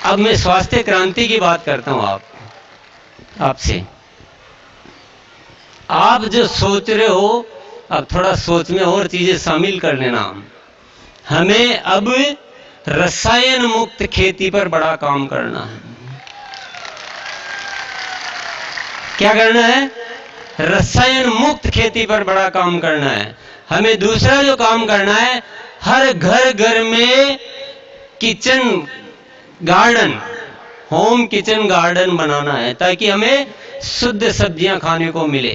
अब मैं स्वास्थ्य क्रांति की बात करता हूं आपसे। आप जो सोच रहे हो, अब थोड़ा सोच में और चीजें शामिल कर लेना। हमें अब रसायन मुक्त खेती पर बड़ा काम करना है। क्या करना है? रसायन मुक्त खेती पर बड़ा काम करना है। हमें दूसरा जो काम करना है, हर घर घर में kitchen garden, home kitchen garden बनाना है, ताकि हमें शुद्ध सब्जियां खाने को मिले।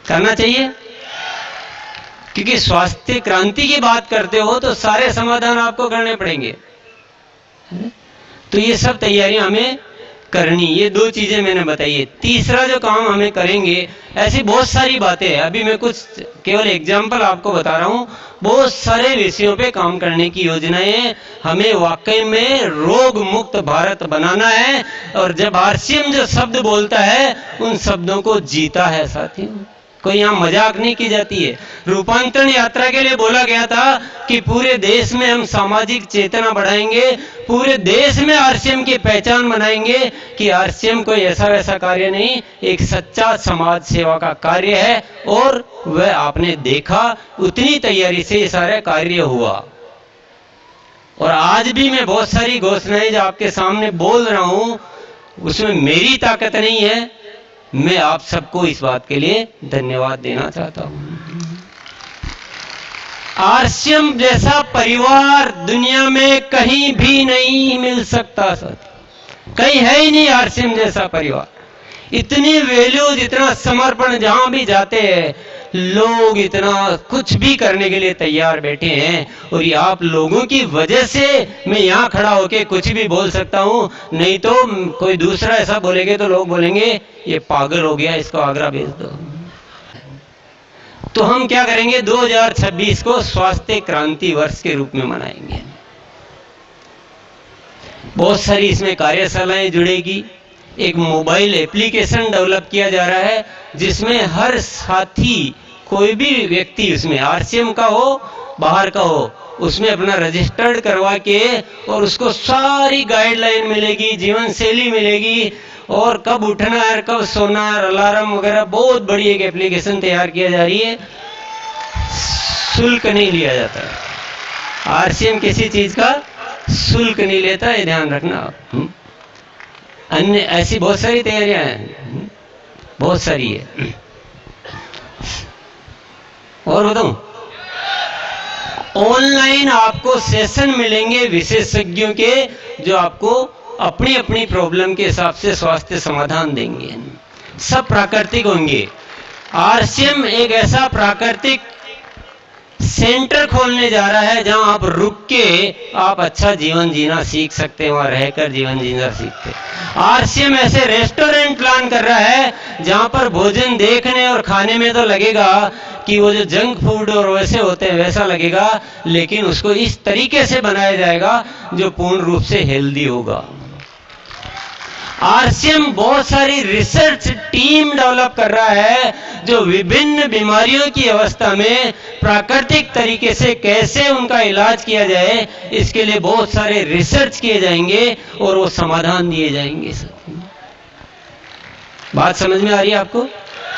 करना चाहिए, क्योंकि स्वास्थ्य क्रांति की बात करते हो तो सारे समाधान आपको करने पड़ेंगे। तो ये सब तैयारियां हमें करनी। ये 2 चीजें मैंने बताई है। तीसरा जो काम हमें करेंगे, ऐसी बहुत सारी बातें हैं, अभी मैं कुछ केवल एग्जाम्पल आपको बता रहा हूं। बहुत सारे विषयों पे काम करने की योजनाएं। हमें वाकई में रोग मुक्त भारत बनाना है। और जब आरसीएम जो शब्द बोलता है, उन शब्दों को जीता है साथियों। कोई यहां मजाक नहीं की जाती है। रूपांतरण यात्रा के लिए बोला गया था कि पूरे देश में हम सामाजिक चेतना बढ़ाएंगे, पूरे देश में आरसीएम की पहचान बनाएंगे कि आरसीएम कोई ऐसा वैसा कार्य नहीं, एक सच्चा समाज सेवा का कार्य है। और वह आपने देखा, उतनी तैयारी से ये सारा कार्य हुआ। और आज भी मैं बहुत सारी घोषणाएं जो आपके सामने बोल रहा हूं, उसमें मेरी ताकत नहीं है। मैं आप सबको इस बात के लिए धन्यवाद देना चाहता हूं। आरसीएम जैसा परिवार दुनिया में कहीं भी नहीं मिल सकता साथी, कहीं है ही नहीं आरसीएम जैसा परिवार। इतनी वैल्यूज, इतना समर्पण, जहां भी जाते हैं लोग इतना कुछ भी करने के लिए तैयार बैठे हैं। और ये आप लोगों की वजह से मैं यहां खड़ा होकर कुछ भी बोल सकता हूं। नहीं तो कोई दूसरा ऐसा बोलेंगे तो लोग बोलेंगे ये पागल हो गया, इसको आगरा भेज दो। तो हम क्या करेंगे, 2026 को स्वास्थ्य क्रांति वर्ष के रूप में मनाएंगे। बहुत सारी इसमें कार्यशालाएं जुड़ेगी। एक मोबाइल एप्लीकेशन डेवलप किया जा रहा है, जिसमें हर साथी, कोई भी व्यक्ति उसमें आरसीएम का हो, बाहर का हो, उसमें अपना रजिस्टर्ड करवा के, और उसको सारी गाइडलाइन मिलेगी, जीवन शैली मिलेगी, और कब उठना है, कब सोना है, अलार्म वगैरह। बहुत बड़ी एक एप्लीकेशन तैयार किया जा रही है। शुल्क नहीं लिया जाता। आरसीएम किसी चीज का शुल्क नहीं लेता, ये ध्यान रखना। अन्य ऐसी बहुत सारी तैयारियां हैं, बहुत सारी है। और बताऊं, ऑनलाइन आपको सेशन मिलेंगे विशेषज्ञों के, जो आपको अपनी अपनी प्रॉब्लम के हिसाब से स्वास्थ्य समाधान देंगे। सब प्राकृतिक होंगे। आरसीएम एक ऐसा प्राकृतिक सेंटर खोलने जा रहा है, जहां आप रुक के आप अच्छा जीवन जीना सीख सकते हैं, वहां रहकर जीवन जीना सीखते हैं। आरसीएम ऐसे रेस्टोरेंट प्लान कर रहा है, जहां पर भोजन देखने और खाने में तो लगेगा कि वो जो जंक फूड और वैसे होते हैं वैसा लगेगा, लेकिन उसको इस तरीके से बनाया जाएगा जो पूर्ण रूप से हेल्दी होगा। आरसीएम बहुत सारी रिसर्च टीम डेवलप कर रहा है, जो विभिन्न बीमारियों की अवस्था में प्राकृतिक तरीके से कैसे उनका इलाज किया जाए, इसके लिए बहुत सारे रिसर्च किए जाएंगे और वो समाधान दिए जाएंगे। बात समझ में आ रही है आपको?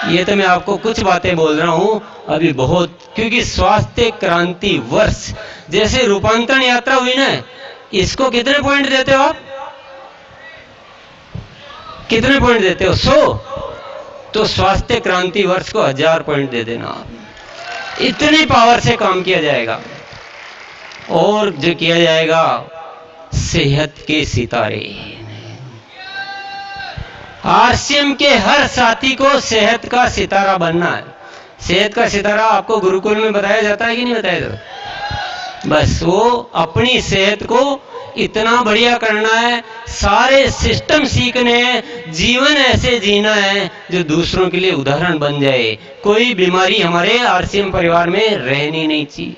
ये तो मैं आपको कुछ बातें बोल रहा हूं अभी बहुत, क्योंकि स्वास्थ्य क्रांति वर्ष जैसे रूपांतरण यात्रा हुई ना, इसको कितने पॉइंट देते हो आप? कितने पॉइंट देते हो? 100। तो स्वास्थ्य क्रांति वर्ष को 1000 पॉइंट दे देना आप। इतनी पावर से काम किया जाएगा। और जो किया जाएगा, सेहत के सितारे। आरसीएम के हर साथी को सेहत का सितारा बनना है। सेहत का सितारा आपको गुरुकुल में बताया जाता है कि नहीं बताया जाता? बस वो अपनी सेहत को इतना बढ़िया करना है, सारे सिस्टम सीखने हैं, जीवन ऐसे जीना है जो दूसरों के लिए उदाहरण बन जाए। कोई बीमारी हमारे आरसीएम परिवार में रहनी नहीं चाहिए।